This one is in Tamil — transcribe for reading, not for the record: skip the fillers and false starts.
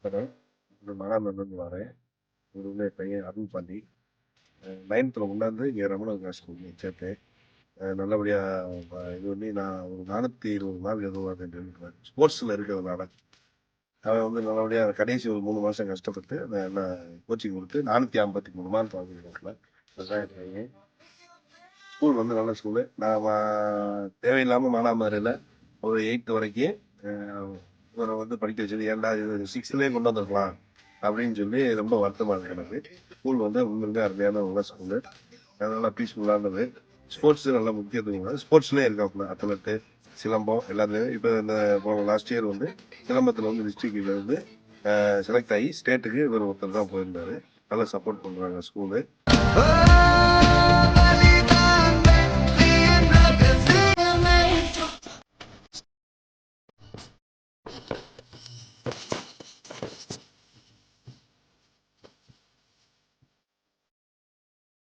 ஹலோ. நான் மகாநல்லூர்லேருந்து வரேன். இவர் வந்து என் பையன் அருள் பாண்டி. 9th கொண்டாந்து இங்கே ரமணா ஸ்கூல் சேர்த்தேன். நல்லபடியாக இது பண்ணி நான் ஒரு 420 மார்க் எதிர்பார்த்தேன். ஸ்போர்ட்ஸில் இருக்கிறதுனால அவன் வந்து நல்லபடியாக கடைசி ஒரு 3 மாதம் கஷ்டப்பட்டு நான் கோச்சிங் கொடுத்து 453 மார்க் வாங்கியிருக்கேன். அதுதான் என் பையன். ஸ்கூல் வந்து நல்ல ஸ்கூலு. நான் தேவையில்லாமல் மானாமதுரையில் ஒரு 8th வரைக்கும் இவரை வந்து படிக்க வச்சது. ஏன்டா இது 6லேயே கொண்டு வந்துருக்கலாம் அப்படின்னு சொல்லி ரொம்ப வருத்தமாக இருக்கு எனக்கு. ஸ்கூல் வந்து உண்மையிலே அருமையான நல்ல ஸ்கூலு. நல்லா பீஸ்ஃபுல்லானது. ஸ்போர்ட்ஸு நல்ல முக்கியத்துவம். ஸ்போர்ட்ஸ்லேயே இருக்காப்புல அத்லெட்டு, சிலம்பம் எல்லாத்துலேயும். இப்போ இந்த லாஸ்ட் இயர் வந்து சிலம்பத்தில் வந்து டிஸ்ட்ரிக்டில் வந்து செலக்ட் ஆகி ஸ்டேட்டுக்கு இவர் ஒருத்தர் தான் போயிருந்தாரு. நல்லா சப்போர்ட் பண்ணுறாங்க ஸ்கூலு.